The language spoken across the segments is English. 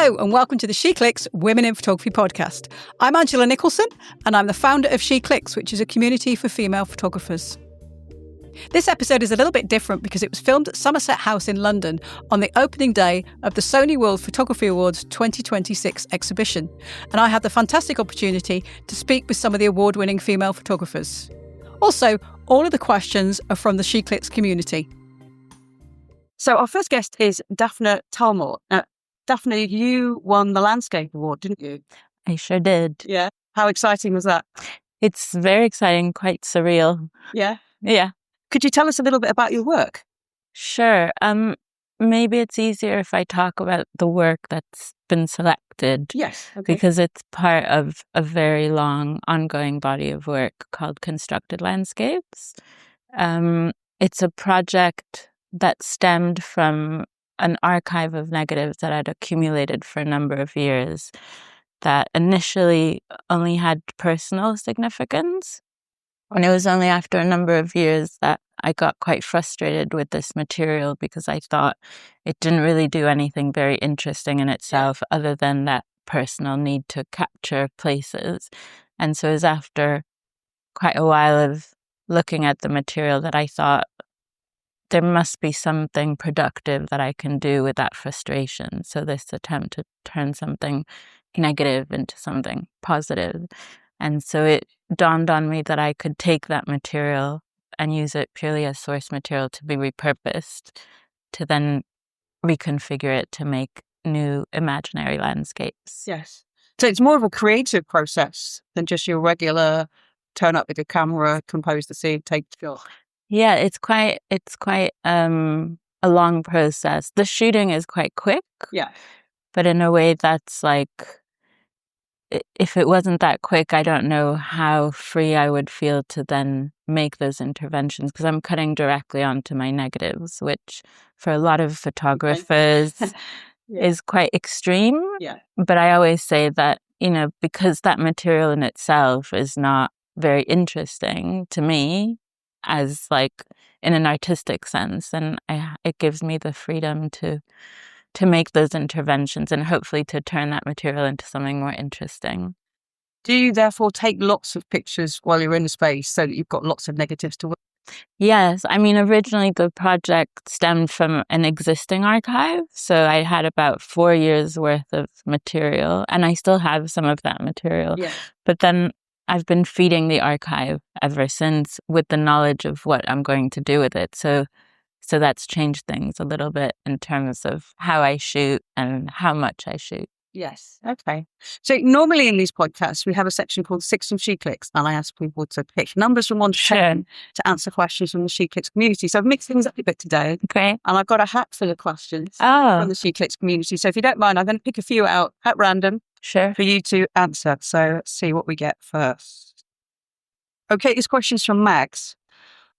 Hello and welcome to the SheClicks Women in Photography podcast. I'm Angela Nicholson and I'm the founder of SheClicks, which is a community for female photographers. This episode is a little bit different because it was filmed at Somerset House in London on the opening day of the Sony World Photography Awards 2026 exhibition, and I had the fantastic opportunity to speak with some of the award-winning female photographers. Also, all of the questions are from the SheClicks community. So our first guest is Dafna Talmor. Dafna, you won the Landscape Award, didn't you? I sure did. Yeah. How exciting was that? It's very exciting, quite surreal. Yeah? Yeah. Could you tell us a little bit about your work? Sure. Maybe it's easier if I talk about the work that's been selected. Yes. Okay. Because it's part of a very long, ongoing body of work called Constructed Landscapes. It's a project that stemmed from an archive of negatives that I'd accumulated for a number of years that initially only had personal significance. And it was only after a number of years that I got quite frustrated with this material because I thought it didn't really do anything very interesting in itself other than that personal need to capture places. And so it was after quite a while of looking at the material that I thought there must be something productive that I can do with that frustration. So this attempt to turn something negative into something positive. And so it dawned on me that I could take that material and use it purely as source material to be repurposed, to then reconfigure it to make new imaginary landscapes. Yes. So it's more of a creative process than just your regular turn up with a camera, compose the scene, take the shot. Yeah, it's quite a long process. The shooting is quite quick. Yeah. But in a way that's like, if it wasn't that quick, I don't know how free I would feel to then make those interventions, because I'm cutting directly onto my negatives, which for a lot of photographers is quite extreme. Yeah. But I always say that, because that material in itself is not very interesting to me as like in an artistic sense, and it gives me the freedom to make those interventions and hopefully to turn that material into something more interesting. Do you therefore take lots of pictures while you're in the space so that you've got lots of negatives to work? Yes. I mean, originally the project stemmed from an existing archive. So I had about 4 years worth of material, and I still have some of that material. Yeah. But then I've been feeding the archive ever since with the knowledge of what I'm going to do with it. So that's changed things a little bit in terms of how I shoot and how much I shoot. Yes. Okay. So normally in these podcasts, we have a section called Six from SheClicks, and I ask people to pick numbers from 1 to 10 to answer questions from the SheClicks community. So I've mixed things up a bit today. Okay. And I've got a hat full of questions from the SheClicks community. So if you don't mind, I'm going to pick a few out at random for you to answer. So let's see what we get first. Okay, this question's from Max.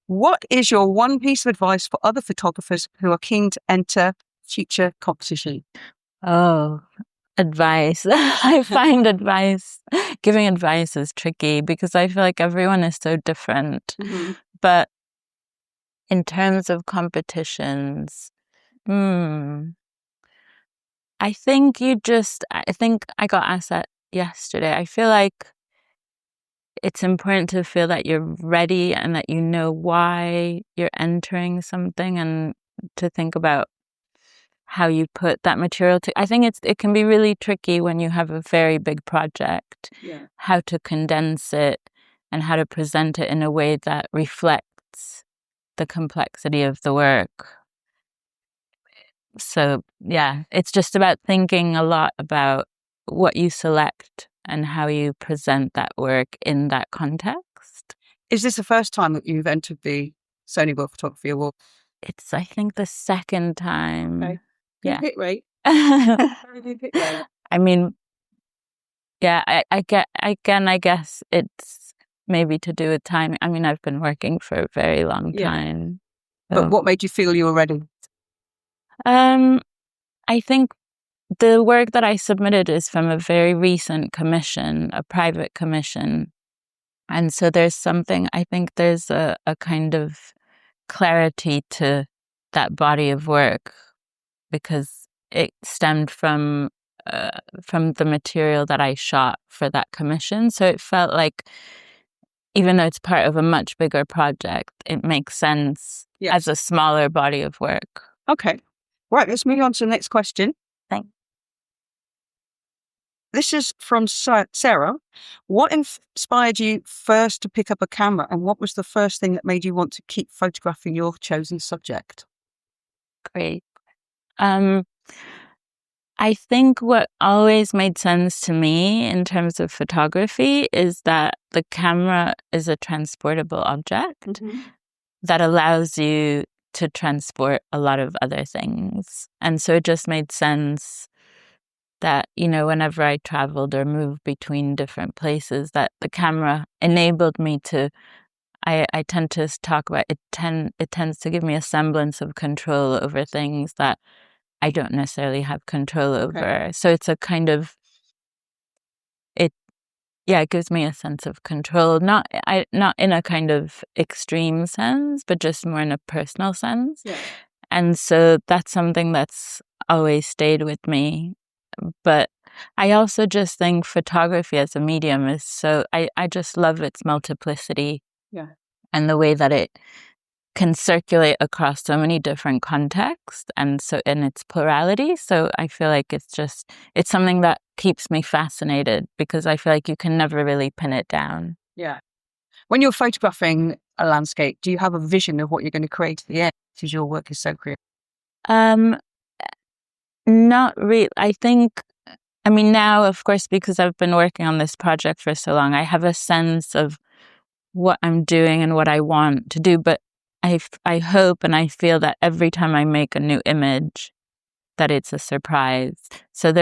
What is your one piece of advice for other photographers who are keen to enter future competition? Oh, advice. I find giving advice is tricky because I feel like everyone is so different. Mm-hmm. But in terms of competitions, I think I got asked that yesterday. I feel like it's important to feel that you're ready and that you know why you're entering something, and to think about how you put that material to. I think it can be really tricky when you have a very big project, how to condense it and how to present it in a way that reflects the complexity of the work. So yeah, it's just about thinking a lot about what you select and how you present that work in that context. Is this the first time that you've entered the Sony World Photography Awards? It's, I think, the second time. Okay. Yeah. Hit rate. Hit rate. I mean, yeah, I guess it's maybe to do with timing. I mean, I've been working for a very long time. So. But what made you feel you were ready? I think the work that I submitted is from a very recent commission, a private commission. And so there's something, I think there's a kind of clarity to that body of work because it stemmed from the material that I shot for that commission. So it felt like, even though it's part of a much bigger project, it makes sense as a smaller body of work. Okay. Right, let's move on to the next question. Thanks. This is from Sarah. What inspired you first to pick up a camera, and what was the first thing that made you want to keep photographing your chosen subject? Great. I think what always made sense to me in terms of photography is that the camera is a transportable object that allows you to transport a lot of other things. And so it just made sense that, whenever I traveled or moved between different places, that the camera enabled me to, I tend to talk about it tends to give me a semblance of control over things that I don't necessarily have control over. Okay. So it's a kind of, it gives me a sense of control, not in a kind of extreme sense, but just more in a personal sense. Yeah. And so that's something that's always stayed with me. But I also just think photography as a medium is so, I just love its multiplicity. Yeah. And the way that it can circulate across so many different contexts and so in its plurality. So I feel like it's something that keeps me fascinated, because I feel like you can never really pin it down. Yeah. When you're photographing a landscape, do you have a vision of what you're going to create at the end, because your work is so creative? Not really. I think, now, of course, because I've been working on this project for so long, I have a sense of what I'm doing and what I want to do, but I hope and I feel that every time I make a new image, that it's a surprise. So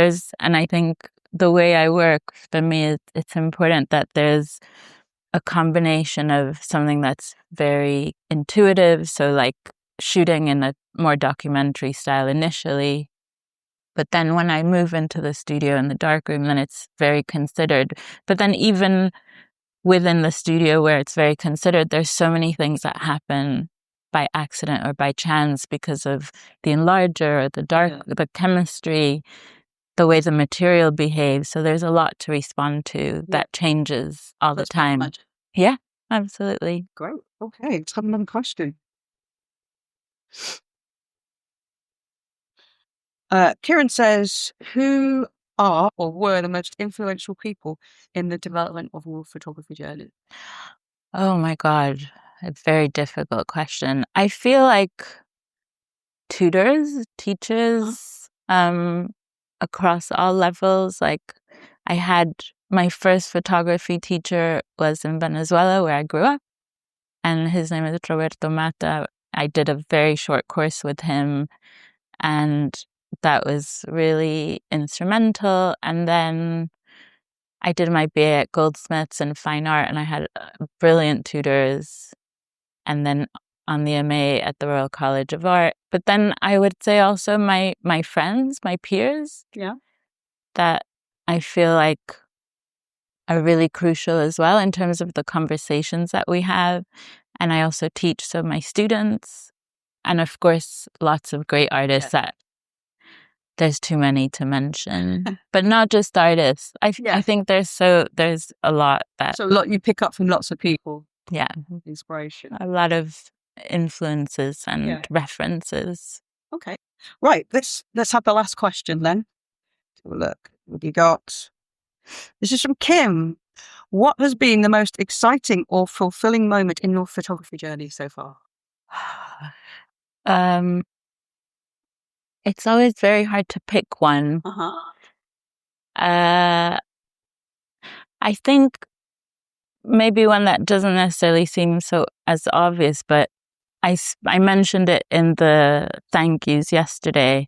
and I think the way I work, for me, it's important that there's a combination of something that's very intuitive, so like shooting in a more documentary style initially, but then when I move into the studio in the darkroom, then it's very considered. But then even within the studio where it's very considered, there's so many things that happen by accident or by chance because of the enlarger or the chemistry, the way the material behaves. So there's a lot to respond to that changes all the time. Yeah, absolutely. Great. Okay, let's have another question. Kieran says, who are or were the most influential people in the development of your photography journey? Oh my God, a very difficult question. I feel like teachers, across all levels. Like, I had my first photography teacher was in Venezuela, where I grew up, and his name is Roberto Mata. I did a very short course with him, and that was really instrumental. And then I did my BA at Goldsmiths in fine art, and I had brilliant tutors. And then on the MA at the Royal College of Art. But then I would say also my friends, my peers, that I feel like are really crucial as well in terms of the conversations that we have. And I also teach, so my students, and of course, lots of great artists that there's too many to mention, but not just artists. I think there's a lot that. So a lot you pick up from lots of people. Yeah. Inspiration. A lot of influences and references. Okay. Right. Let's have the last question then. Have a look. What you got? This is from Kim. What has been the most exciting or fulfilling moment in your photography journey so far? It's always very hard to pick one. I think maybe one that doesn't necessarily seem so as obvious, but I mentioned it in the thank yous yesterday.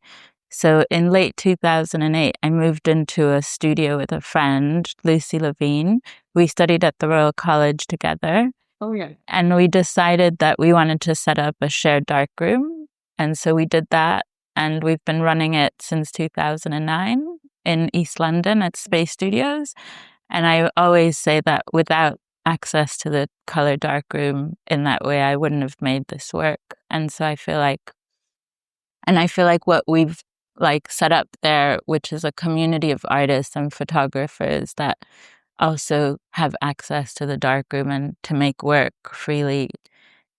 So in late 2008, I moved into a studio with a friend, Lucy Levine. We studied at the Royal College together. Oh, yeah. And we decided that we wanted to set up a shared darkroom. And so we did that. And we've been running it since 2009 in East London at Space Studios. And I always say that without access to the color darkroom in that way, I wouldn't have made this work. And so I feel like what we've set up there, which is a community of artists and photographers that also have access to the darkroom and to make work freely,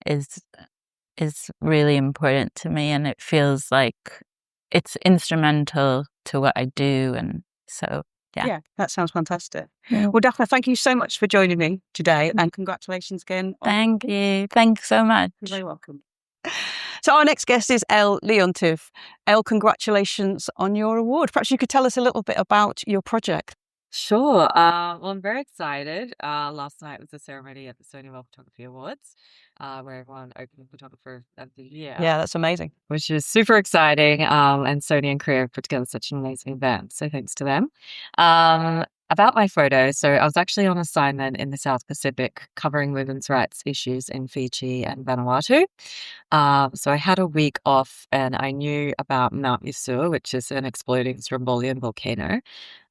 is really important to me, and it feels like it's instrumental to what I do. And so Yeah, that sounds fantastic. Yeah. Well, Dafna, thank you so much for joining me today, and congratulations again. Thank you. Thanks so much. You're very welcome. So our next guest is Elle Leontiev. Elle, congratulations on your award. Perhaps you could tell us a little bit about your project. Sure. Well, I'm very excited. Last night was the ceremony at the Sony World Photography Awards, where everyone opened Photographer of the Year. Yeah, that's amazing. Which is super exciting. And Sony and Korea put together such an amazing event. So thanks to them. About my photo, so I was actually on assignment in the South Pacific covering women's rights issues in Fiji and Vanuatu. So I had a week off, and I knew about Mount Yasur, which is an exploding Strombolian volcano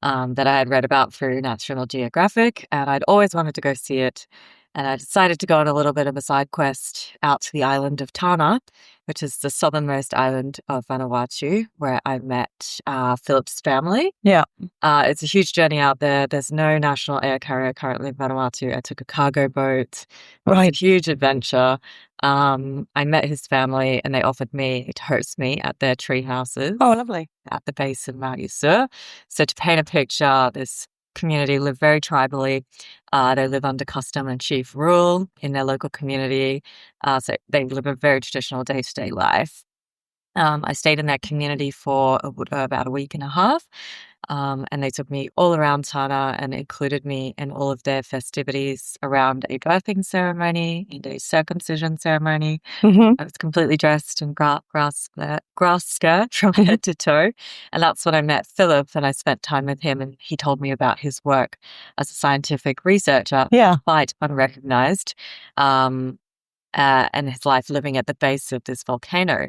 that I had read about through National Geographic, and I'd always wanted to go see it. And I decided to go on a little bit of a side quest out to the island of Tana, which is the southernmost island of Vanuatu, where I met Philip's family. Yeah. It's a huge journey out there. There's no national air carrier currently in Vanuatu. I took a cargo boat. Right. It's a huge adventure. I met his family, and they offered me to host me at their tree houses. Oh, lovely. At the base of Mount Yasur. So to paint a picture, this community live very tribally. They live under custom and chief rule in their local community. So they live a very traditional day-to-day life. I stayed in that community for about a week and a half. And they took me all around Tana and included me in all of their festivities around a birthing ceremony and a circumcision ceremony. Mm-hmm. I was completely dressed in grass skirt from head to toe. And that's when I met Philip, and I spent time with him, and he told me about his work as a scientific researcher, Yeah. quite unrecognized, and his life living at the base of this volcano.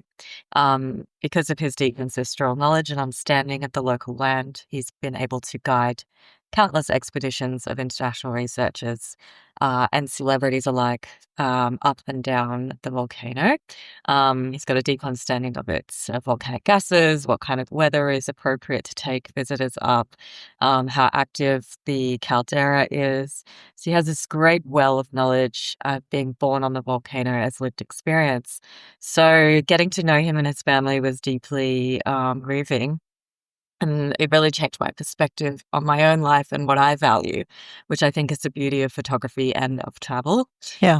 Because of his deep ancestral knowledge and understanding of the local land, he's been able to guide countless expeditions of international researchers and celebrities alike up and down the volcano. He's got a deep understanding of its volcanic gases, what kind of weather is appropriate to take visitors up, how active the caldera is. So he has this great well of knowledge, being born on the volcano as lived experience. So getting to know him and his family was deeply moving. And it really changed my perspective on my own life and what I value, which I think is the beauty of photography and of travel. Yeah.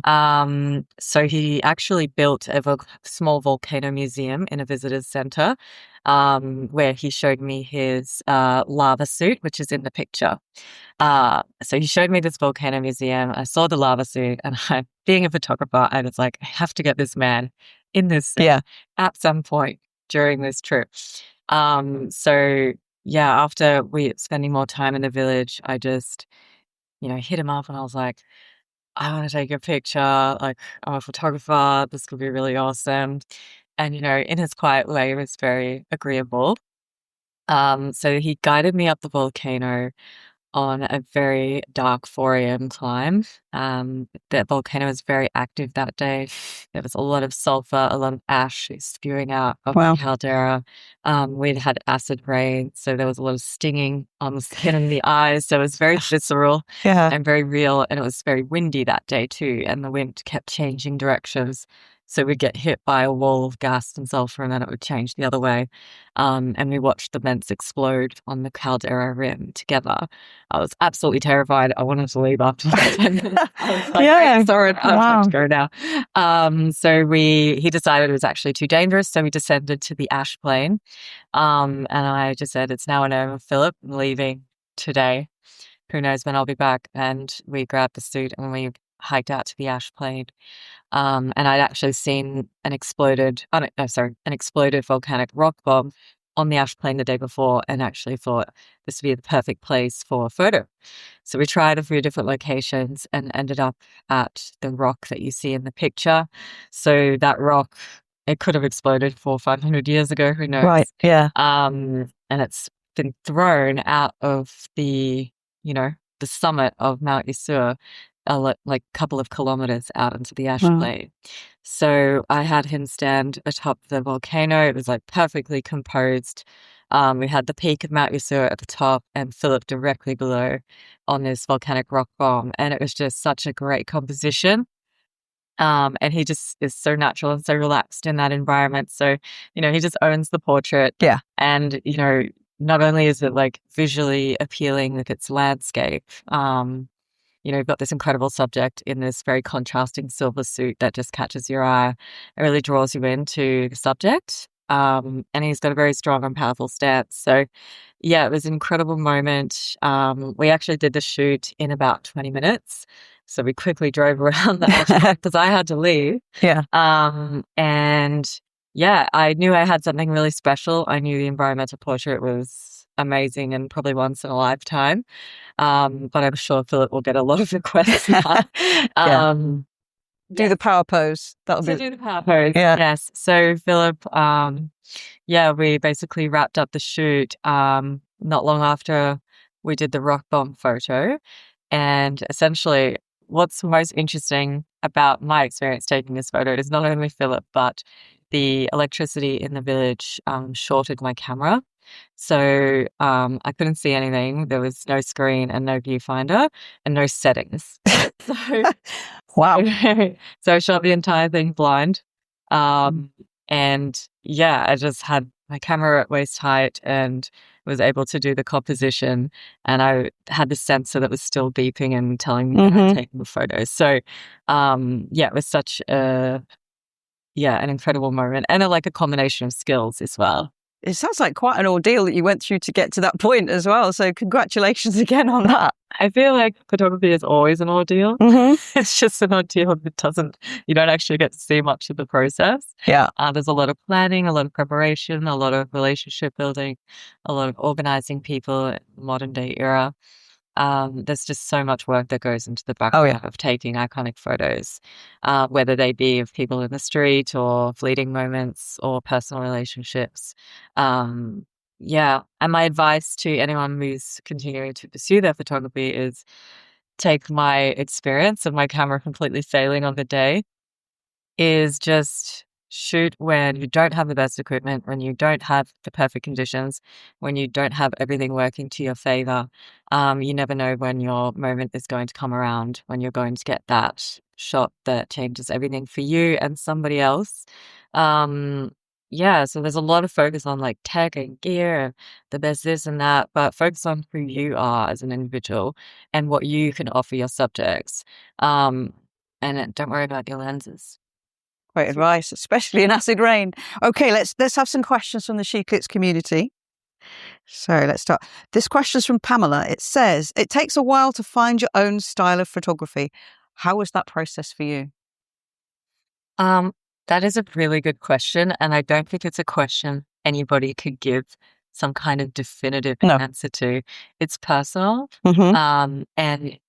So he actually built a small volcano museum in a visitor's center, where he showed me his lava suit, which is in the picture. So he showed me this volcano museum. I saw the lava suit, and being a photographer, I was like, I have to get this man in this set at some point during this trip. So yeah, after we spending more time in the village, I just, hit him up, and I was like, I want to take a picture. Like, I'm a photographer. This could be really awesome. And, in his quiet way, he was very agreeable. So he guided me up the volcano on a very dark 4 a.m. climb. The volcano was very active that day. There was a lot of sulfur, a lot of ash spewing out of the caldera. We'd had acid rain, so there was a lot of stinging on the skin and the eyes. So it was very visceral and very real. And it was very windy that day too. And the wind kept changing directions. So we'd get hit by a wall of gas and sulfur, and then it would change the other way. And we watched the vents explode on the caldera rim together. I was absolutely terrified. I wanted to leave after 10 minutes. I was like, sorry, I have to go now. So he decided it was actually too dangerous. So we descended to the ash plain. And I just said, it's now and over, Philip. I'm leaving today. Who knows when I'll be back? And we grabbed the suit and we hiked out to the ash plain. And I'd actually seen an exploded volcanic rock bomb on the ash plain the day before, and actually thought this would be the perfect place for a photo. So we tried a few different locations and ended up at the rock that you see in the picture. So that rock, it could have exploded 400 or 500 years ago, who knows? Right, yeah. And it's been thrown out of the summit of Mount Yasur like a couple of kilometers out into the ash Wow. plain. So I had him stand atop the volcano. It was like perfectly composed. We had the peak of Mount Yasur at the top and Philip directly below on this volcanic rock bomb. And it was just such a great composition. And he just is so natural and so relaxed in that environment. So, he just owns the portrait. Yeah. And, not only is it like visually appealing with its landscape, you've got this incredible subject in this very contrasting silver suit that just catches your eye. It really draws you into the subject. And he's got a very strong and powerful stance. So, yeah, it was an incredible moment. We actually did the shoot in about 20 minutes. So we quickly drove around the because I had to leave. Yeah. And yeah, I knew I had something really special. I knew the environmental portrait was amazing and probably once in a lifetime. But I'm sure Philip will get a lot of requests now. Do the power pose. That'll be. Do the power pose. Yeah. Yes. So Philip, we basically wrapped up the shoot not long after we did the rock bomb photo. And essentially, what's most interesting about my experience taking this photo is not only Philip, but the electricity in the village shorted my camera. So I couldn't see anything. There was no screen and no viewfinder and no settings. Wow. So I shot the entire thing blind. And yeah, I just had my camera at waist height and was able to do the composition. And I had the sensor that was still beeping and telling me that I'd taken the photos. So it was such an incredible moment and a combination of skills as well. It sounds like quite an ordeal that you went through to get to that point as well. So congratulations again on that. I feel like photography is always an ordeal. It's just an ordeal that you don't actually get to see much of the process. Yeah. There's a lot of planning, a lot of preparation, a lot of relationship building, a lot of organizing people in the modern day era. There's just so much work that goes into the background of taking iconic photos, whether they be of people in the street or fleeting moments or personal relationships. And my advice to anyone who's continuing to pursue their photography is take my experience of my camera completely failing on the day is just shoot when you don't have the best equipment, when you don't have the perfect conditions, when you don't have everything working to your favor. You never know when your moment is going to come around, when you're going to get that shot that changes everything for you and somebody else. So there's a lot of focus on tech and gear and the best this and that, but focus on who you are as an individual and what you can offer your subjects. And don't worry about your lenses. Great advice, especially in acid rain. Okay, let's have some questions from the SheClicks community. So let's start. This question is from Pamela. It says, it takes a while to find your own style of photography. How was that process for you? That is a really good question. And I don't think it's a question anybody could give some kind of definitive answer to. It's personal. And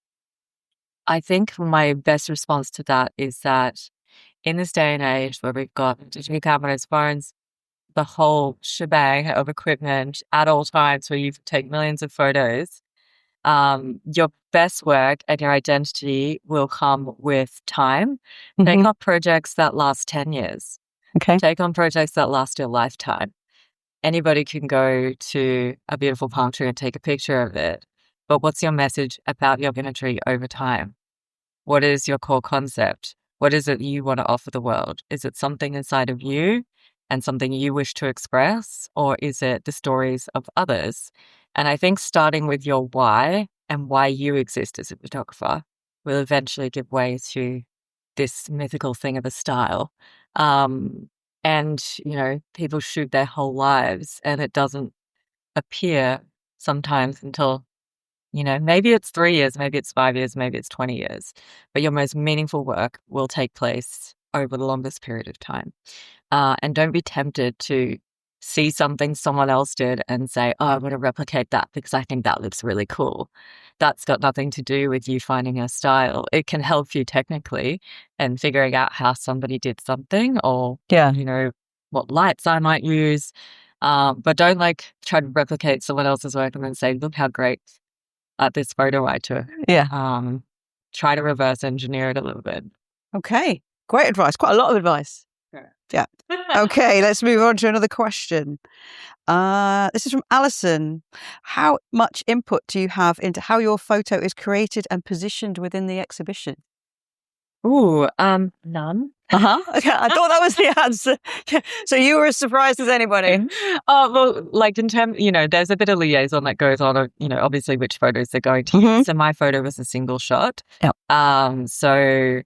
I think my best response to that is that in this day and age where we've got digital cameras, phones, the whole shebang of equipment at all times where you can take millions of photos, your best work and your identity will come with time. Take on projects that last 10 years. Okay. Take on projects that last your lifetime. Anybody can go to a beautiful palm tree and take a picture of it. But what's your message about your imagery over time? What is your core concept? What is it you want to offer the world? Is it something inside of you and something you wish to express? Or is it the stories of others? And I think starting with your why and why you exist as a photographer will eventually give way to this mythical thing of a style. And, people shoot their whole lives and it doesn't appear sometimes until maybe it's 3 years, maybe it's 5 years, maybe it's 20 years, but your most meaningful work will take place over the longest period of time. And don't be tempted to see something someone else did and say, oh, I want to replicate that because I think that looks really cool. That's got nothing to do with you finding your style. It can help you technically and figuring out how somebody did something or, what lights I might use. But don't try to replicate someone else's work and then say, look how great at this photo I took. Yeah. try to reverse engineer it a little bit. Okay. Great advice. Quite a lot of advice. Yeah. Okay, let's move on to another question. This is from Alison. How much input do you have into how your photo is created and positioned within the exhibition? Ooh, none. Okay, I thought that was the answer. So you were as surprised as anybody. Well, like in terms, there's a bit of liaison that goes on, obviously which photos they're going to use. So my photo was a single shot. Yep. So,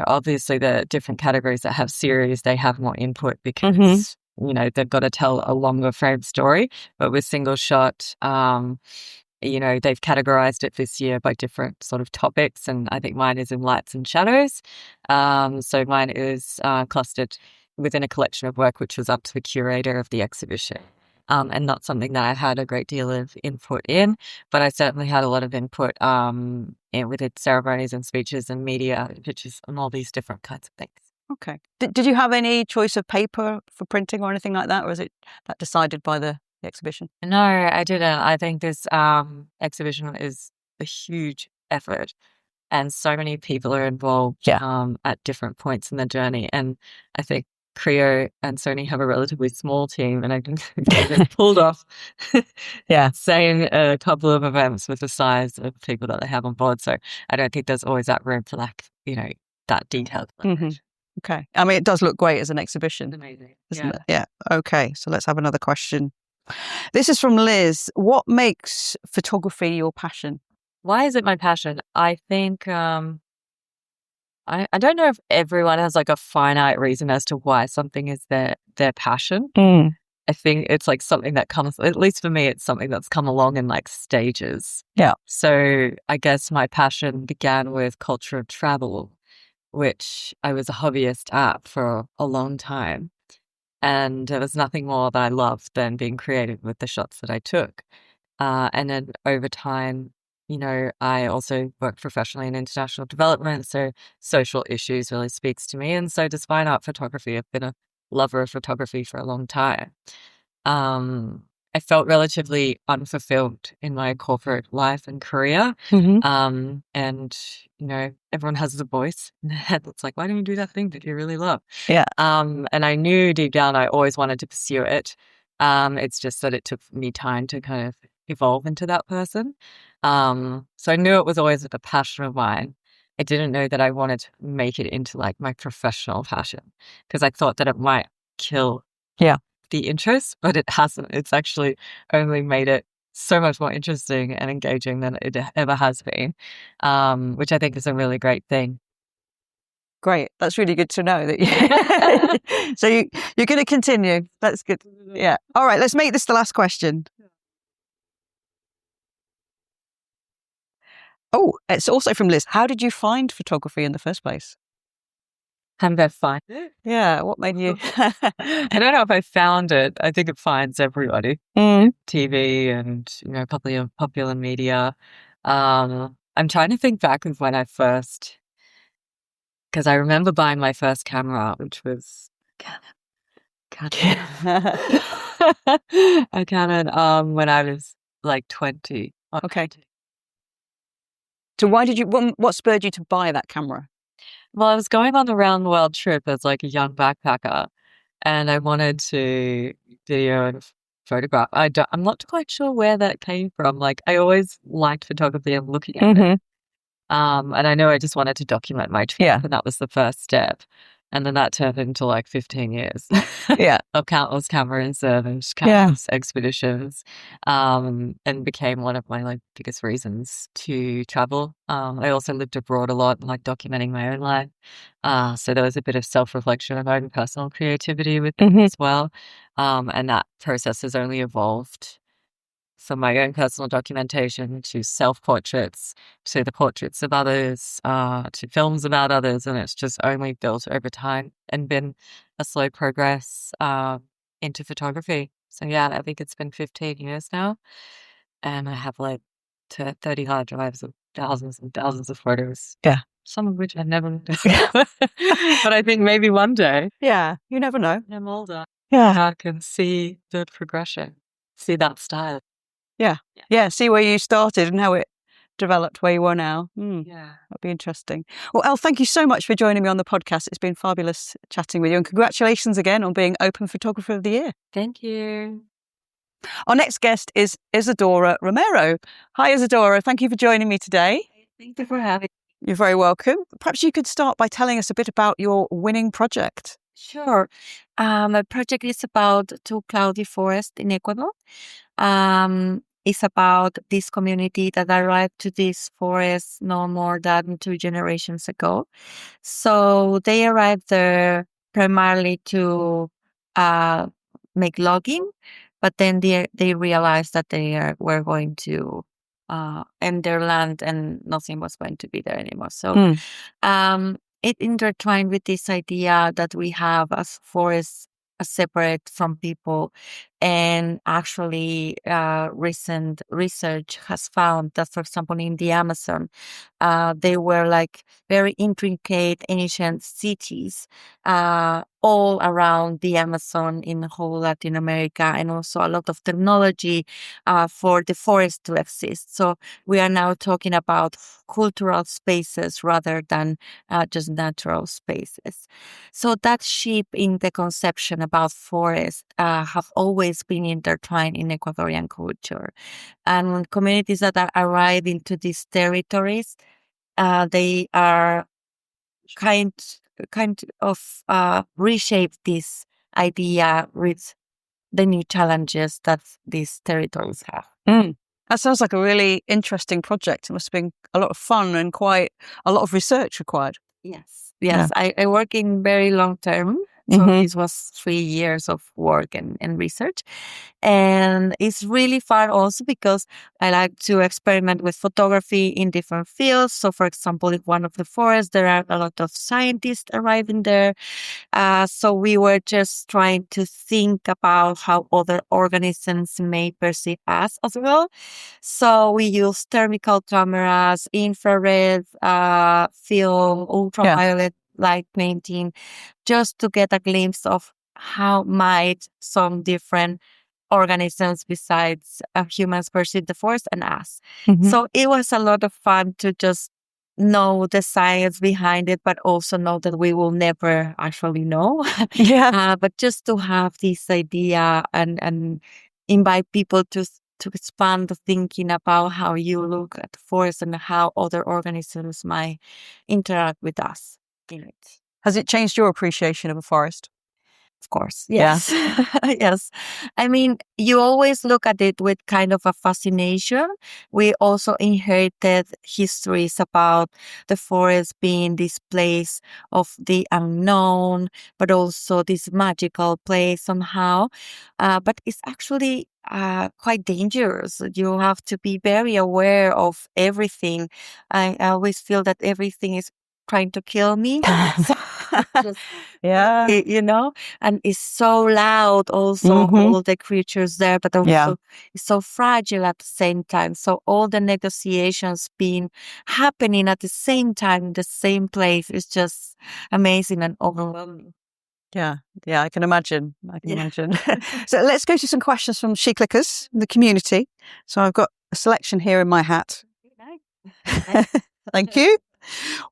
obviously the different categories that have series, they have more input because, they've got to tell a longer frame story. But with single shot, they've categorized it this year by different sort of topics. And I think mine is in lights and shadows. So mine is clustered within a collection of work, which was up to the curator of the exhibition. And not something that I had a great deal of input in, but I certainly had a lot of input within ceremonies and speeches and media pictures and all these different kinds of things. Okay. Did you have any choice of paper for printing or anything like that? Or is it that decided by the exhibition? No, I didn't. I think this exhibition is a huge effort and so many people are involved at different points in the journey. And I think Creo and Sony have a relatively small team, and I think they pulled off saying a couple of events with the size of people that they have on board. So I don't think there's always that room for that detailed. Okay. I mean, it does look great as an exhibition. It's amazing. Isn't it? Yeah. Okay. So let's have another question. This is from Liz. What makes photography your passion? Why is it my passion? I think I don't know if everyone has like a finite reason as to why something is their passion. I think it's like something that comes, at least for me, it's something that's come along in like stages. Yeah. So I guess my passion began with culture of travel, which I was a hobbyist at for a long time. And there was nothing more that I loved than being creative with the shots that I took. And then over time, I also worked professionally in international development, so social issues really speaks to me. And so does fine art photography. I've been a lover of photography for a long time. I felt relatively unfulfilled in my corporate life and career. And, everyone has a voice in their head that's like, why don't you do that thing that you really love? Yeah. And I knew deep down I always wanted to pursue it. It's just that it took me time to kind of evolve into that person. So I knew it was always a passion of mine. I didn't know that I wanted to make it into like my professional passion because I thought that it might kill the interest, but it hasn't. It's actually only made it so much more interesting and engaging than it ever has been, which I think is a really great thing. Great. That's really good to know that. So you're going to continue. That's good. Yeah. All right. Let's make this the last question. Oh, it's also from Liz. How did you find photography in the first place? And they're fine. Yeah. What made you? I don't know if I found it. I think it finds everybody. TV and, popular media. I'm trying to think back of when I first, because I remember buying my first camera, which was Canon. A Canon when I was like 20. Okay. So what spurred you to buy that camera? Well, I was going on a round the world trip as like a young backpacker and I wanted to video and photograph. I'm not quite sure where that came from. Like I always liked photography and looking at it. And I know I just wanted to document my trip and that was the first step. And then that turned into like 15 years of countless cameras and countless expeditions, and became one of my like biggest reasons to travel. I also lived abroad a lot, like documenting my own life. So there was a bit of self-reflection and my own personal creativity with it as well. And that process has only evolved from my own personal documentation to self-portraits, to the portraits of others, to films about others. And it's just only built over time and been a slow progress into photography. So yeah, I think it's been 15 years now. And I have like 30 hard drives of thousands and thousands of photos. Yeah. Some of which I've never looked at. But I think maybe one day. Yeah, you never know. I'm older. Yeah. I can see the progression, see that style. Yeah. See where you started and how it developed where you are now. Yeah. That'd be interesting. Well, Elle, thank you so much for joining me on the podcast. It's been fabulous chatting with you, and congratulations again on being Open Photographer of the Year. Thank you. Our next guest is Isadora Romero. Hi, Isadora. Thank you for joining me today. Thank you for having me. You're very welcome. Perhaps you could start by telling us a bit about your winning project. Sure. My project is about two cloudy forests in Ecuador. It's about this community that arrived to this forest no more than 2 generations ago. So they arrived there primarily to make logging, but then they realized that were going to end their land and nothing was going to be there anymore. So it intertwined with this idea that we have as forests as separate from people. And actually, recent research has found that, for example, in the Amazon, they were like very intricate ancient cities all around the Amazon in whole Latin America, and also a lot of technology for the forest to exist. So we are now talking about cultural spaces rather than just natural spaces. So that shift in the conception about forests have always been intertwined in Ecuadorian culture. And communities that are arriving into these territories, they are kind of reshape this idea with the new challenges that these territories have. That sounds like a really interesting project. It must have been a lot of fun and quite a lot of research required. Yes. I work in very long term. So this was 3 years of work and research. And it's really fun also because I like to experiment with photography in different fields. So for example, in one of the forests, there are a lot of scientists arriving there. So we were just trying to think about how other organisms may perceive us as well. So we use thermal cameras, infrared film, ultraviolet light painting, just to get a glimpse of how might some different organisms besides humans perceive the forest and us. So it was a lot of fun to just know the science behind it, but also know that we will never actually know. But just to have this idea and invite people to expand the thinking about how you look at the forest and how other organisms might interact with us in it. Has it changed your appreciation of a forest? Of course. Yes. Yes. I mean, you always look at it with kind of a fascination. We also inherited histories about the forest being this place of the unknown, but also this magical place somehow. But it's actually quite dangerous. You have to be very aware of everything. I always feel that everything is trying to kill me. You know, and it's so loud also, all the creatures there, but also it's so fragile at the same time. So all the negotiations being happening at the same time in the same place is just amazing and overwhelming. Yeah, I can imagine. So let's go to some questions from SheClickers, the community. So I've got a selection here in my hat. Thank you.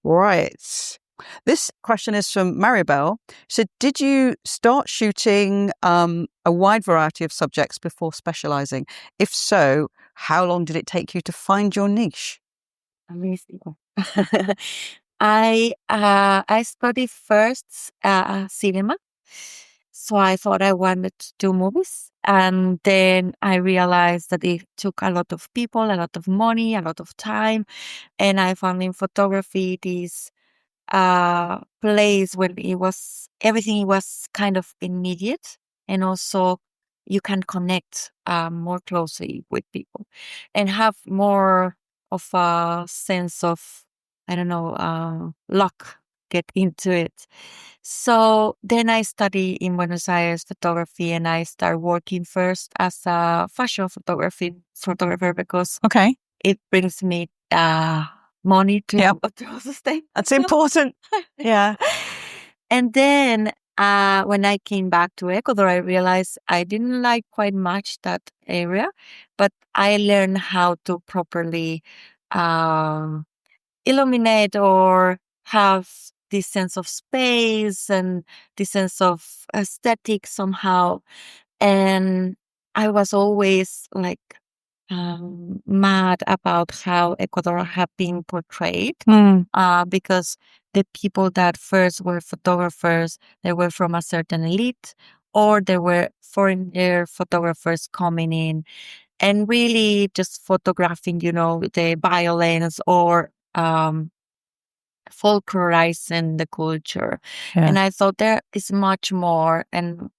Right. This question is from Maribel. So did you start shooting a wide variety of subjects before specializing? If so, how long did it take you to find your niche? Amazing. I studied first cinema. So I thought I wanted to do movies. And then I realized that it took a lot of people, a lot of money, a lot of time. And I found in photography this place where everything was kind of immediate. And also you can connect more closely with people and have more of a sense of, luck, get into it. So then I studied in Buenos Aires photography, and I started working first as a fashion photographer because it brings me money to sustain. That's important. Yeah. And then when I came back to Ecuador, I realized I didn't like quite much that area, but I learned how to properly illuminate or have this sense of space and this sense of aesthetic somehow. And I was always like mad about how Ecuador had been portrayed, because the people that first were photographers, they were from a certain elite, or they were foreigner photographers coming in and really just photographing, the violence or folklorizing the culture. Yeah. And I thought there is much more and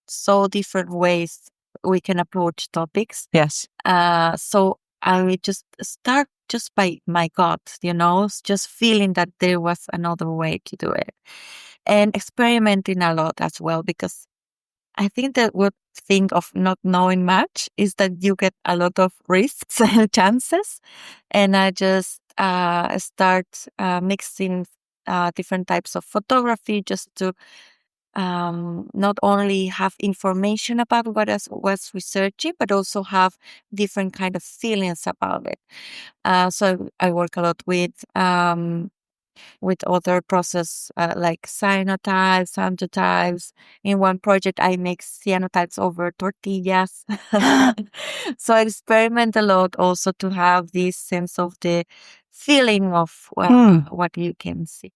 so different ways we can approach topics. Yes. So I would just start just by my gut, just feeling that there was another way to do it. And experimenting a lot as well, because I think that what thing of not knowing much is that you get a lot of risks and chances. And I just start mixing different types of photography just to not only have information about what I was researching, but also have different kind of feelings about it. So I work a lot with other process like cyanotypes, xanthotypes. In one project, I make cyanotypes over tortillas. So I experiment a lot also to have this sense of the feeling of what you can see.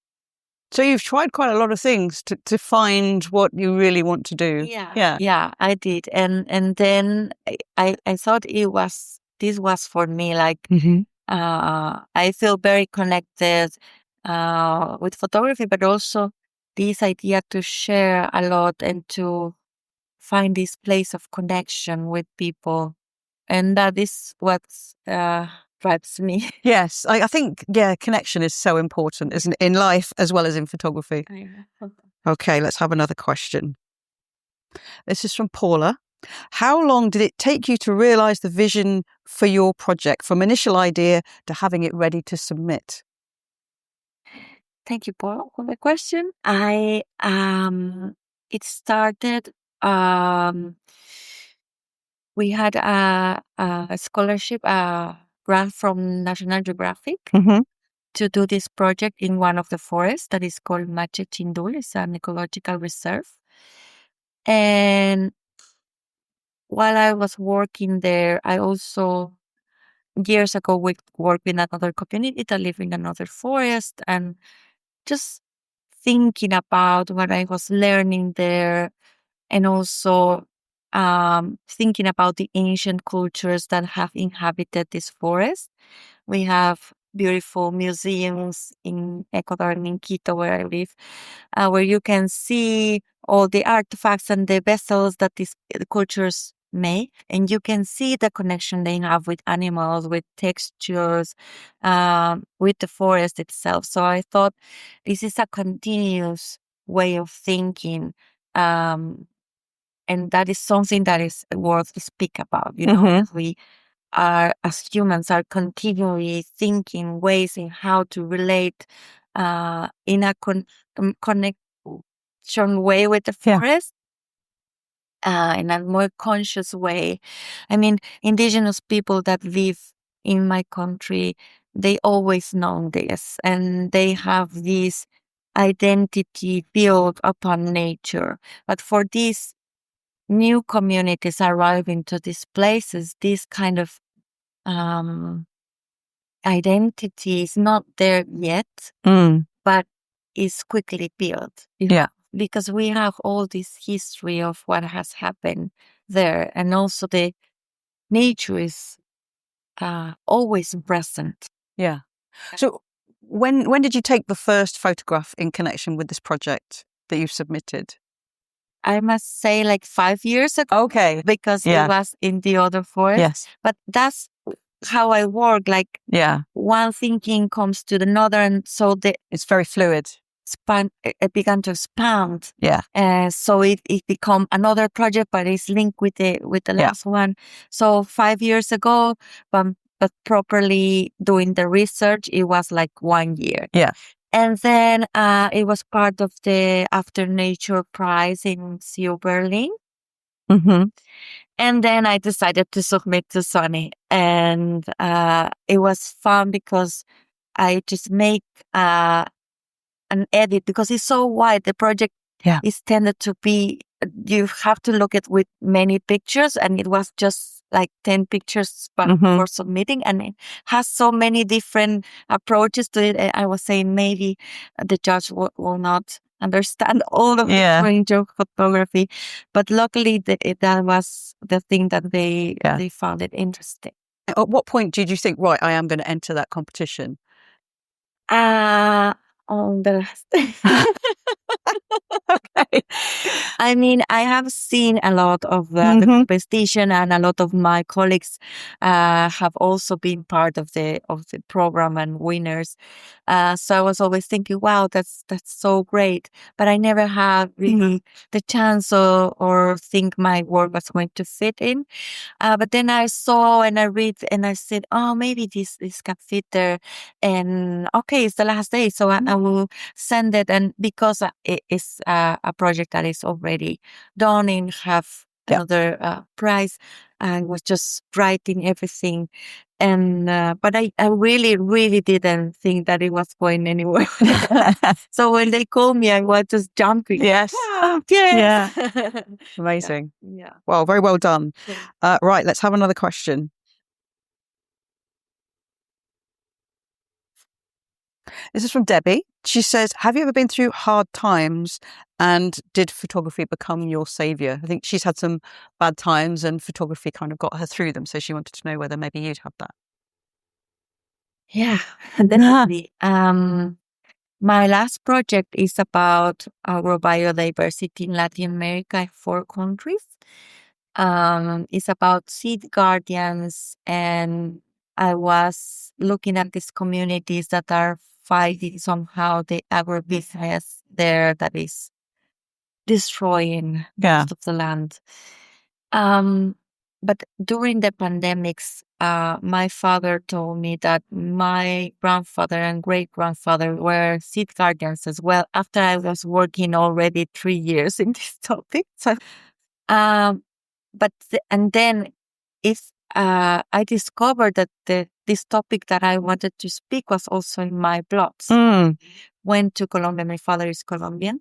So you've tried quite a lot of things to find what you really want to do. Yeah, I did. And then I thought this was for me, like, I feel very connected with photography, but also this idea to share a lot and to find this place of connection with people. And that is what drives me. Yes, I think, connection is so important, isn't it, in life as well as in photography. Okay, let's have another question. This is from Paula. How long did it take you to realize the vision for your project, from initial idea to having it ready to submit? Thank you, Paul, for the question. It started. We had a scholarship, grant from National Geographic to do this project in one of the forests that is called Mache Chindul. It's an ecological reserve. And while I was working there, I also years ago worked with another community that live in another forest, and just thinking about what I was learning there, and also thinking about the ancient cultures that have inhabited this forest. We have beautiful museums in Ecuador and in Quito, where I live, where you can see all the artifacts and the vessels that these cultures make, and you can see the connection they have with animals, with textures, with the forest itself. So I thought this is a continuous way of thinking, and that is something that is worth to speak about. We are, as humans, are continually thinking ways in how to relate in a connection way with the forest. In a more conscious way. I mean, indigenous people that live in my country, they always know this, and they have this identity built upon nature. But for these new communities arriving to these places, this kind of identity is not there yet, but is quickly built. Because we have all this history of what has happened there, and also the nature is always present. Yeah. So when did you take the first photograph in connection with this project that you submitted? I must say like 5 years ago. Okay. Because it was in the other forest. Yes. But that's how I work. Like one thinking comes to another, and so it's very fluid. It began to expand. Yeah. So it become another project, but it's linked with the last one. So 5 years ago, but properly doing the research, it was like 1 year. Yeah. And then it was part of the After Nature Prize in CU Berlin. Mm-hmm. And then I decided to submit to Sony. And it was fun because I just make an edit because it's so wide. The project is tended to be, you have to look at with many pictures, and it was just like 10 pictures for submitting, and it has so many different approaches to it. I was saying maybe the judge will not understand all of the range of photography, but luckily that was the thing that they found it interesting. At what point did you think, right, I am going to enter that competition? On the last. Okay. I mean, I have seen a lot of the competition, and a lot of my colleagues have also been part of the program and winners. So I was always thinking, wow, that's so great. But I never had really the chance or think my work was going to fit in. But then I saw and I read and I said, oh, maybe this can fit there. And okay, it's the last day, so I will send it. And because it is a project that is already done and have another prize, I was just writing everything. And but I really, really didn't think that it was going anywhere. So when they called me, I was just jumping. Yes. Yeah. Amazing. Yeah. Well, very well done. Right, let's have another question. This is from Debbie. She says, have you ever been through hard times, and did photography become your savior? I think she's had some bad times and photography kind of got her through them. So she wanted to know whether maybe you'd have that. Yeah, definitely. My last project is about agrobiodiversity in Latin America in 4 countries. It's about seed guardians, and I was looking at these communities that are fighting somehow the agribusiness there that is destroying most of the land. But during the pandemics, my father told me that my grandfather and great-grandfather were seed guardians as well, after I was working already 3 years in this topic. So, and then I discovered that this topic that I wanted to speak was also in my blogs. Went to Colombia. My father is Colombian.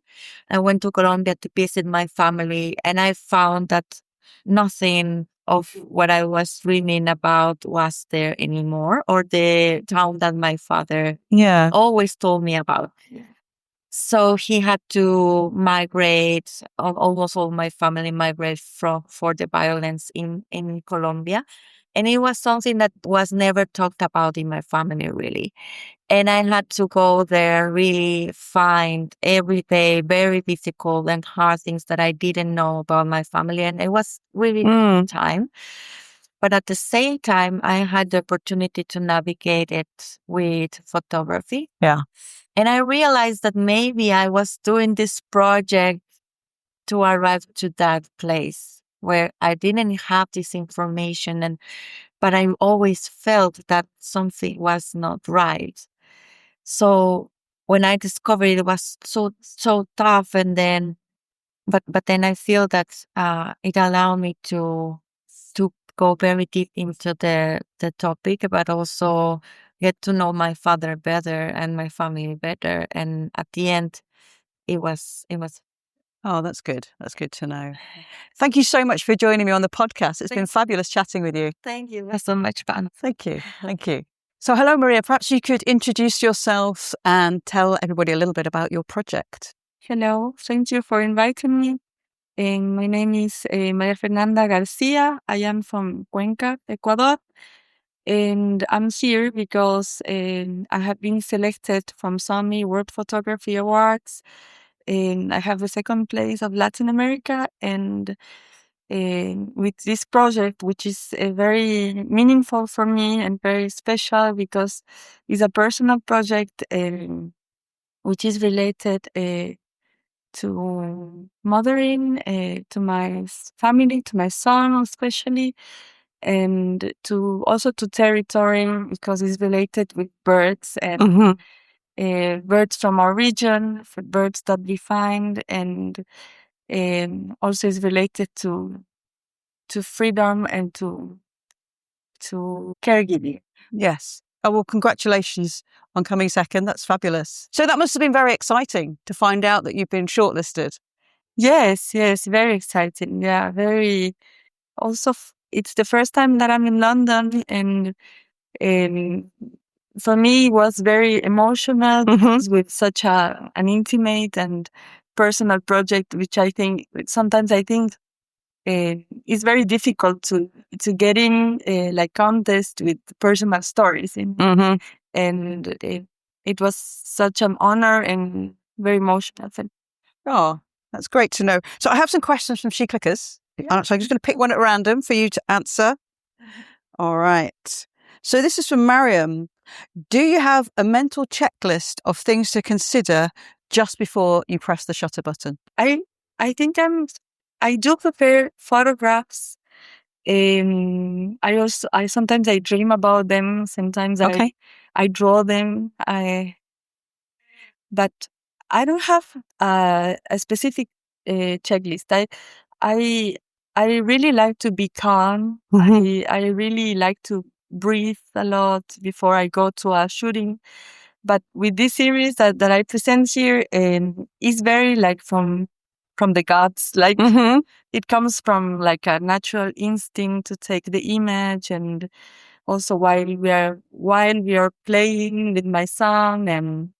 I went to Colombia to visit my family, and I found that nothing of what I was reading about was there anymore, or the town that my father always told me about. So he had to migrate. Almost all my family migrate for the violence in Colombia, and it was something that was never talked about in my family, really. And I had to go there, really find every day very difficult and hard things that I didn't know about my family. And it was really tough time. But at the same time, I had the opportunity to navigate it with photography. Yeah. And I realized that maybe I was doing this project to arrive to that place where I didn't have this information, but I always felt that something was not right. So when I discovered it was so tough, and then, but then I feel that it allowed me to go very deep into the topic, but also get to know my father better and my family better. And at the end, it was. Oh, that's good. That's good to know. Thank you so much for joining me on the podcast. It's been fabulous chatting with you. Thank you. It was so much fun. Thank you. Thank you. So hello, Maria. Perhaps you could introduce yourself and tell everybody a little bit about your project. Hello. Thank you for inviting me. My name is María Fernanda García. I am from Cuenca, Ecuador. And I'm here because I have been selected from Sony World Photography Awards. And I have the second place of Latin America. And with this project, which is very meaningful for me and very special because it's a personal project which is related to mothering, to my family, to my son especially, and to territory because it's related with birds and birds from our region, for birds that we find, and also is related to freedom and to caregiving. Yes. Oh, well, congratulations on coming second. That's fabulous. So that must have been very exciting to find out that you've been shortlisted. Yes, very exciting. Yeah, very. Also, it's the first time that I'm in London, and for me, it was very emotional because with such an intimate and personal project, which I think sometimes it's very difficult to get in like contest with personal stories, and it was such an honor and very emotional. Oh, that's great to know. So I have some questions from SheClickers. Yeah. So I'm just going to pick one at random for you to answer. All right. So this is from Mariam. Do you have a mental checklist of things to consider just before you press the shutter button? I think I do prepare photographs. I sometimes I dream about them. Sometimes I draw them. But I don't have a specific checklist. I really like to be calm. I really like to breathe a lot before I go to a shooting. But with this series that I present here, is very like from the guts. Like it comes from like a natural instinct to take the image, and also while we are playing with my son,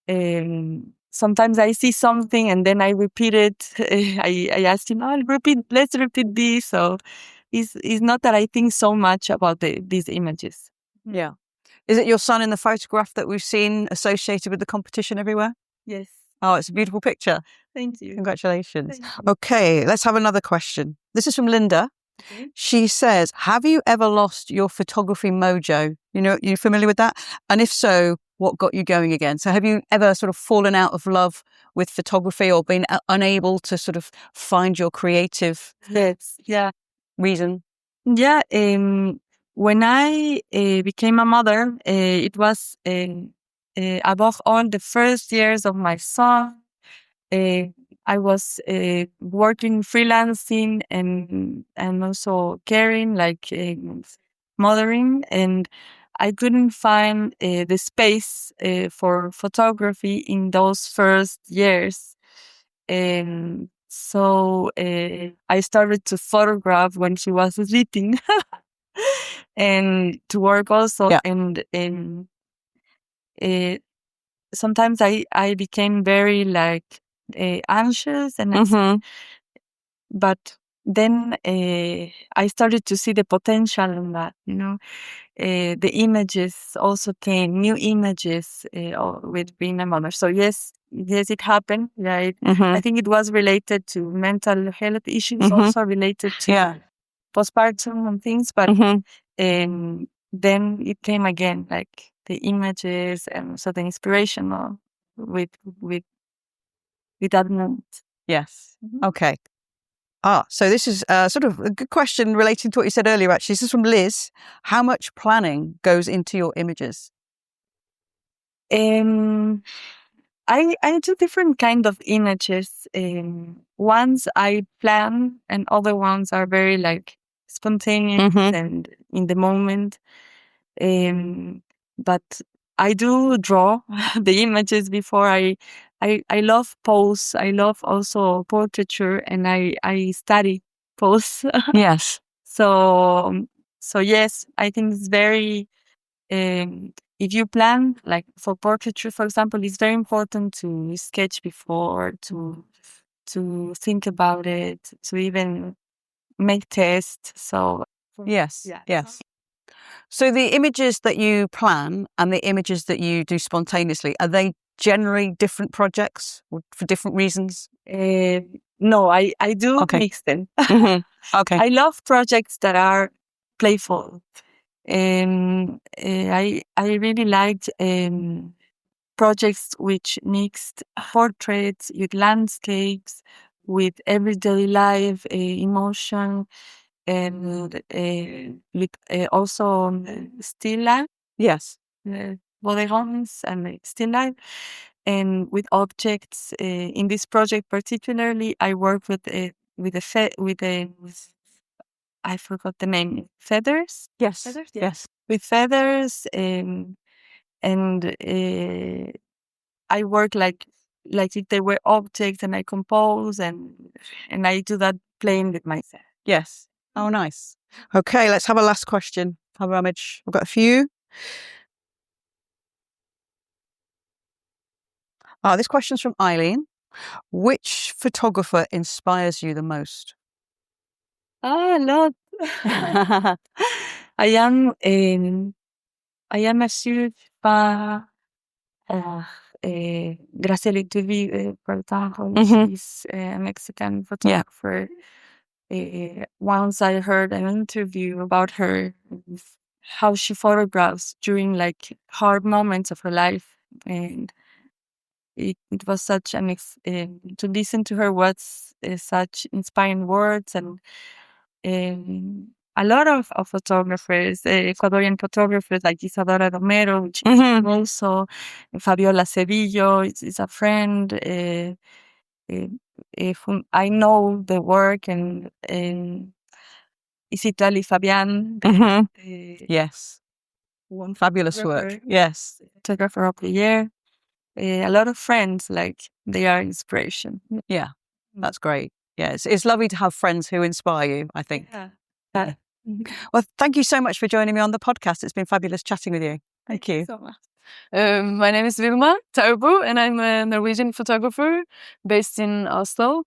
and sometimes I see something and then I repeat it. I asked him, let's repeat this. So it's not that I think so much about these images. Yeah. Is it your son in the photograph that we've seen associated with the competition everywhere? Yes. Oh, it's a beautiful picture. Thank you. Congratulations. Thank you. Okay, let's have another question. This is from Linda. Okay. She says, have you ever lost your photography mojo? You familiar with that? And if so, what got you going again? So have you ever sort of fallen out of love with photography or been unable to sort of find your creative reason? Yeah. When I became a mother, it was above all the first years of my son. I was working freelancing and also caring, like mothering, and I couldn't find the space for photography in those first years. And so I started to photograph when she was sleeping and to work also. Yeah. And sometimes I became very like anxious, and but then I started to see the potential in that, the images also came, new images with being a mother. So yes, it happened. Yeah, I think it was related to mental health issues, also related to postpartum and things, but then it came again, like the images and so the inspiration with that moment. Yes. Okay. So this is sort of a good question relating to what you said earlier, actually. This is from Liz. How much planning goes into your images? I do different kind of images. Ones I plan, and other ones are very like spontaneous and in the moment. But I do draw the images before I love pose. I love also portraiture, and I study pose. Yes. So yes, I think it's very. If you plan, like for portraiture, for example, it's very important to sketch before, to think about it, to even make tests. So yes. So the images that you plan and the images that you do spontaneously, are they generally different projects for different reasons? No, I do mix them. Okay. I love projects that are playful. I really liked projects which mixed portraits with landscapes, with everyday life, emotion, and with also still life. Yes. Bodegones and still life, and with objects. In this project particularly, I work with I forgot the name. Feathers. Yes. Feathers? Yes. With feathers, and I work like if they were objects, and I compose, and I do that playing with myself. Yes. Oh, nice. Okay, let's have a last question. Ramage, I've got a few. This question's from Eileen. Which photographer inspires you the most? A lot. I am a huge fan of Gracia Leontiev, for example. She's a Mexican photographer. Once I heard an interview about her, how she photographs during like hard moments of her life, and it was such to listen to her was such inspiring words, and a lot of photographers, Ecuadorian photographers like Isadora Romero, which is also Fabiola Cedillo is a friend. Whom I know the work, and Isitali Fabian. Yes. One Fabulous work. Yes. photographer of the year. A lot of friends, like they are inspiration. Yeah, that's great. Yeah, it's lovely to have friends who inspire you, I think. Yeah. Well, thank you so much for joining me on the podcast. It's been fabulous chatting with you. Thank you. So much. My name is Vilma Taubo, and I'm a Norwegian photographer based in Oslo.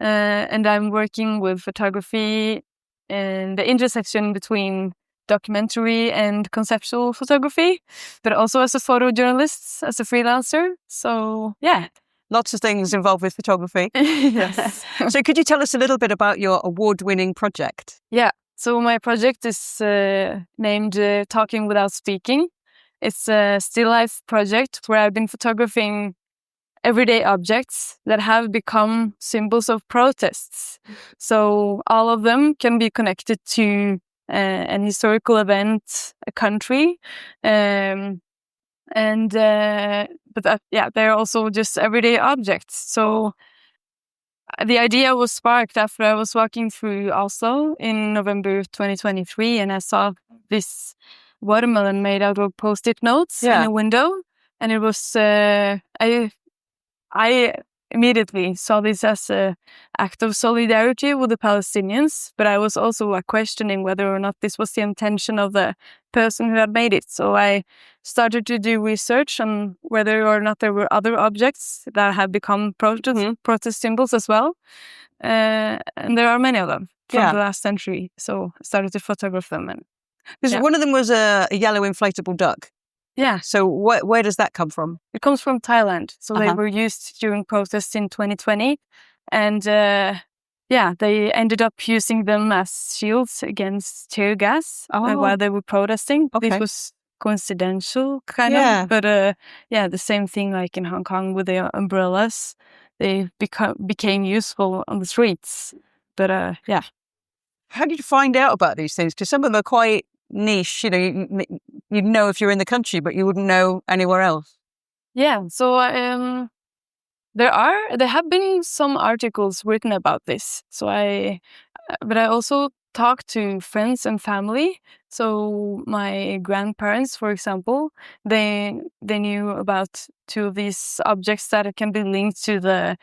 And I'm working with photography and the intersection between documentary and conceptual photography, but also as a photojournalist, as a freelancer. So, yeah. Lots of things involved with photography. Yes. So could you tell us a little bit about your award-winning project? Yeah. So my project is named Talking Without Speaking. It's a still life project where I've been photographing everyday objects that have become symbols of protests. So all of them can be connected to an historical event, a country, but they're also just everyday objects. So the idea was sparked after I was walking through Oslo in November 2023, and I saw this watermelon made out of post-it notes in a window, and it was I immediately saw this as an act of solidarity with the Palestinians, but I was also questioning whether or not this was the intention of the person who had made it. So I started to do research on whether or not there were other objects that have become protest symbols as well. And there are many of them from the last century. So I started to photograph them. Because one of them was a yellow inflatable duck. Yeah. So where does that come from? It comes from Thailand. So they were used during protests in 2020. And they ended up using them as shields against tear gas while they were protesting. Okay. This was coincidental, kind of. But the same thing like in Hong Kong with the umbrellas. They became useful on the streets. But How did you find out about these things? Because some of them are quite niche, you'd know if you're in the country, but you wouldn't know anywhere else. Yeah, so there have been some articles written about this. But I also talked to friends and family. So my grandparents, for example, they knew about two of these objects that can be linked to the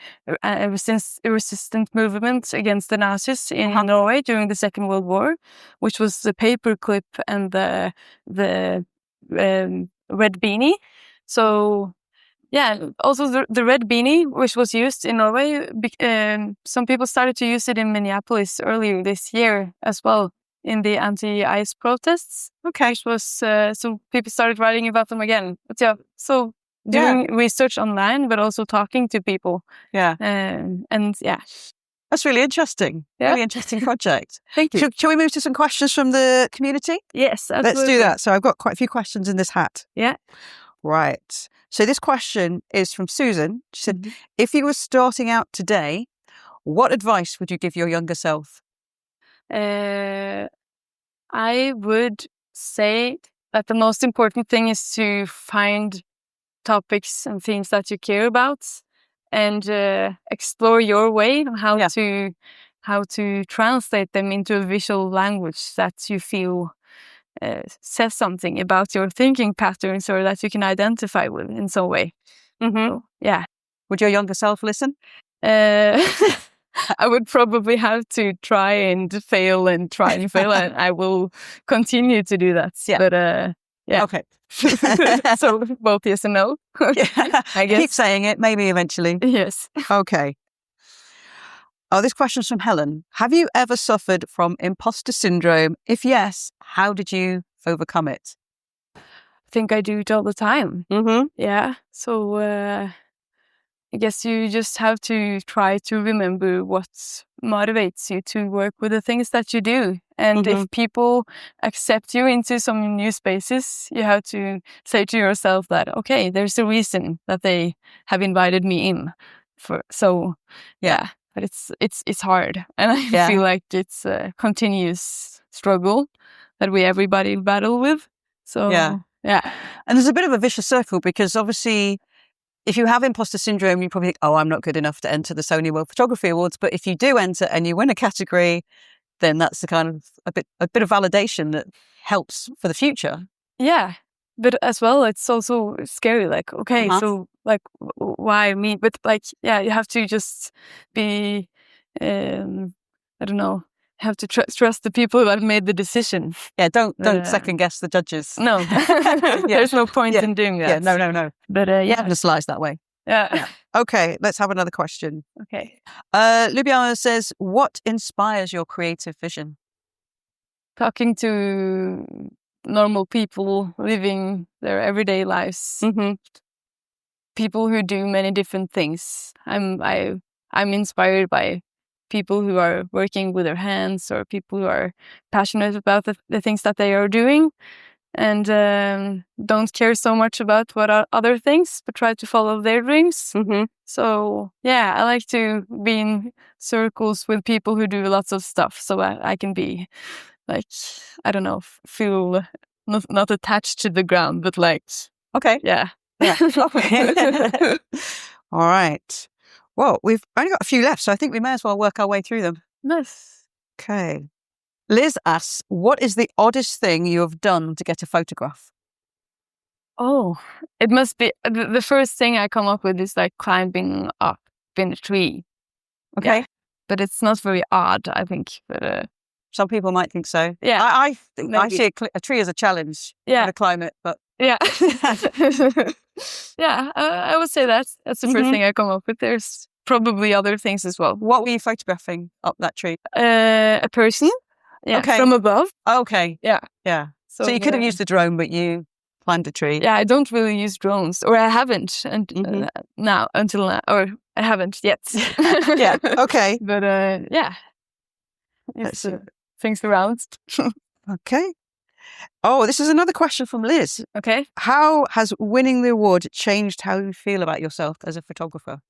resistance movement against the Nazis in Norway during the Second World War, which was the paperclip and the red beanie. So also the red beanie, which was used in Norway, some people started to use it in Minneapolis earlier this year as well in the anti-ICE protests. Okay. Which was, so people started writing about them again. But doing research online, but also talking to people. Yeah. That's really interesting. Yeah. Really interesting project. Thank you. Shall we move to some questions from the community? Yes, absolutely. Let's do that. So I've got quite a few questions in this hat. Yeah. Right. So this question is from Susan. She said, if you were starting out today, what advice would you give your younger self? I would say that the most important thing is to find topics and themes that you care about and explore your way on how to how to translate them into a visual language that you feel says something about your thinking patterns or that you can identify with in some way. So, yeah. Would your younger self listen? I would probably have to try and fail, and I will continue to do that. Yeah. But yeah. Okay. So both yes and no. I guess. Keep saying it, maybe eventually. Yes. Okay. Oh, this question's from Helen. Have you ever suffered from imposter syndrome? If yes, how did you overcome it? I think I do it all the time. Yeah. So I guess you just have to try to remember what motivates you to work with the things that you do. And if people accept you into some new spaces, you have to say to yourself that, okay, there's a reason that they have invited me in. So but it's hard. And I feel like it's a continuous struggle that everybody battle with. So yeah. And there's a bit of a vicious circle, because obviously if you have imposter syndrome, you probably think, oh, I'm not good enough to enter the Sony World Photography Awards. But if you do enter and you win a category, then that's the kind of a bit of validation that helps for the future. Yeah. But as well, it's also scary. Like, okay, so like, why me? But like, yeah, you have to just be, I don't know, have to trust the people that made the decision. Yeah, don't second guess the judges. No, there's no point in doing that. Yeah, no. But Slice that way. Yeah. Okay, let's have another question. Okay. Ljubljana says, what inspires your creative vision? Talking to normal people living their everyday lives. People who do many different things. I'm inspired by people who are working with their hands, or people who are passionate about the things that they are doing, and don't care so much about what are other things, but try to follow their dreams. So yeah, I like to be in circles with people who do lots of stuff, so I can be like, I don't know, feel not attached to the ground, but like, okay, yeah. All right. Well, we've only got a few left, so I think we may as well work our way through them. Nice. Okay. Liz asks, what is the oddest thing you have done to get a photograph? Oh, it must be, the first thing I come up with is like climbing up in a tree. Okay. Yeah. But it's not very odd, I think. But some people might think so. Yeah. I see a tree as a challenge. Yeah. To climb it, but yeah. Yeah, I would say that's the first thing I come up with. There's probably other things as well. What were you photographing up that tree? A person. Yeah, okay. From above. Okay. Yeah. So you could have used a drone, but you climbed a tree. Yeah, I don't really use drones, or I haven't, and until now, or I haven't yet. Yeah. Okay. But yeah, it's things around. Okay. Oh, this is another question from Liz. Okay. How has winning the award changed how you feel about yourself as a photographer?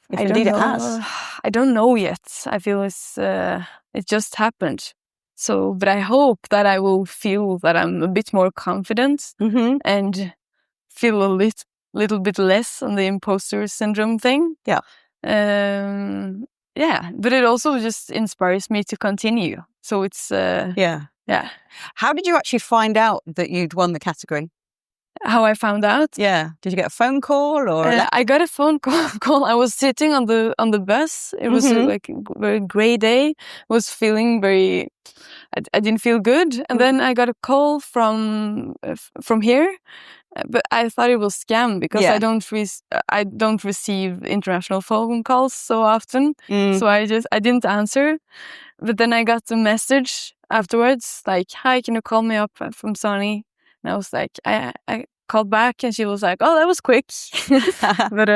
If indeed it has. I don't know yet. I feel it just happened. So, but I hope that I will feel that I'm a bit more confident and feel a little bit less on the imposter syndrome thing. Yeah. Yeah, but it also just inspires me to continue. So it's Yeah. How did you actually find out that you'd won the category? How I found out? Yeah. Did you get a phone call or? I got a phone call. I was sitting on the bus. It was like a very gray day. I was feeling very. I didn't feel good, and then I got a call from here, but I thought it was scam because I don't receive international phone calls so often. So I didn't answer. But then I got a message afterwards, like, "Hi, can you call me up from Sony?" And I was like, I called back, and she was like, "Oh, that was quick." But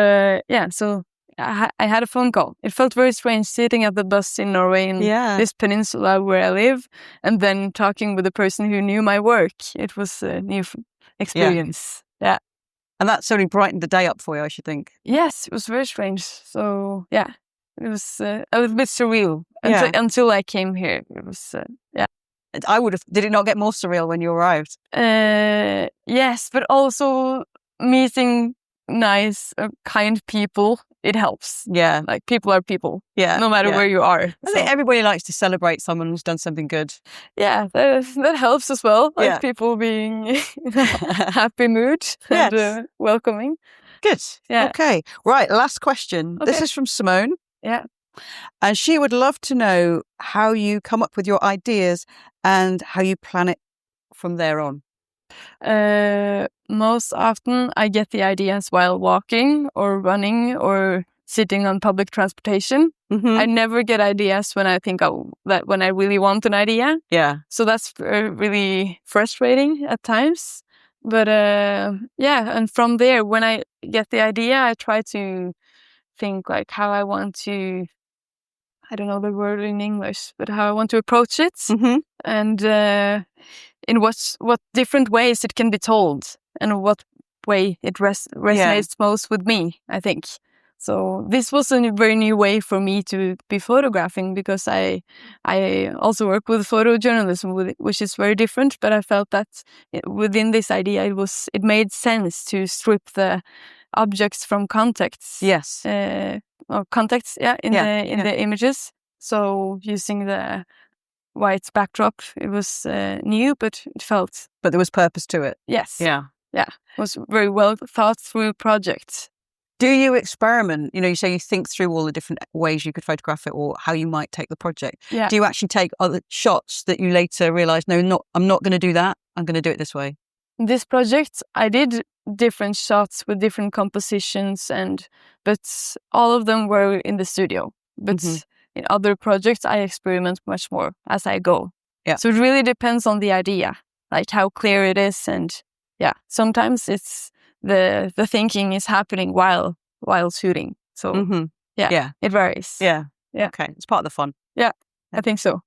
yeah, so I had a phone call. It felt very strange sitting at the bus in Norway in this peninsula where I live, and then talking with a person who knew my work. It was a new experience. Yeah. And that certainly brightened the day up for you, I should think. Yes, it was very strange. So yeah, it was a little bit surreal until I came here. It was I would have. Did it not get more surreal when you arrived? Yes, but also meeting nice, kind people it helps. Yeah. Like people are people, Yeah. no matter where you are. I think everybody likes to celebrate someone who's done something good. Yeah, that helps as well. Like Yeah. people being in a happy mood and Yes. welcoming. Good. Yeah. Okay. Right. Last question. This Okay. is from Simone. Yeah. And she would love to know how you come up with your ideas and how you plan it from there on. Most often I get the ideas while walking or running or sitting on public transportation. I never get ideas when I think when I really want an idea. Yeah. So that's really frustrating at times. But and from there, when I get the idea, I try to think like how I want to, I don't know the word in English, but how I want to approach it, and in what different ways it can be told, and what way it resonates most with me, I think. So this was a very new way for me to be photographing, because I also work with photojournalism, which is very different. But I felt that within this idea, it made sense to strip the objects from context. Yes. Or context, in the images. So using the white backdrop, it was new, but it felt. But there was purpose to it. Yes. Yeah. Yeah. It was a very well thought through project. Do you experiment? You say you think through all the different ways you could photograph it or how you might take the project. Yeah. Do you actually take other shots that you later realise, no, I'm not going to do that. I'm going to do it this way? This project, I did different shots with different compositions, but all of them were in the studio. But in other projects, I experiment much more as I go. Yeah. So it really depends on the idea, like how clear it is, and sometimes it's the thinking is happening while shooting. So it varies. Yeah. Yeah. Okay, it's part of the fun. Yeah, I think so.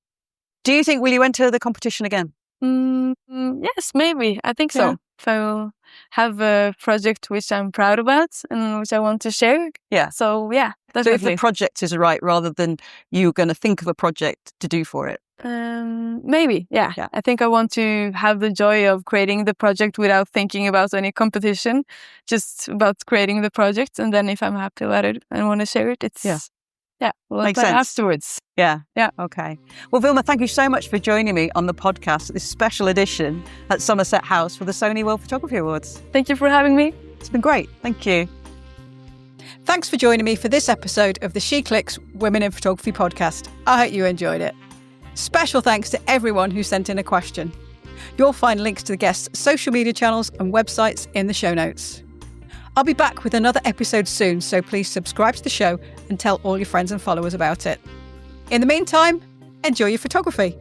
Do you think will you enter the competition again? Yes, maybe. I think so. Yeah. If I will have a project which I'm proud about and which I want to share. Yeah. So definitely. So if the project is right, rather than you're going to think of a project to do for it. Maybe, yeah. I think I want to have the joy of creating the project without thinking about any competition, just about creating the project. And then if I'm happy about it and want to share it, it's we'll Makes play sense. afterwards. Yeah. Yeah. Okay. Well, Vilma, thank you so much for joining me on the podcast, this special edition at Somerset House for the Sony World Photography Awards. Thank you for having me. It's been great. Thank you. Thanks for joining me for this episode of the SheClicks Women in Photography podcast. I hope you enjoyed it. Special thanks to everyone who sent in a question. You'll find links to the guests' social media channels and websites in the show notes. I'll be back with another episode soon, so please subscribe to the show and tell all your friends and followers about it. In the meantime, enjoy your photography.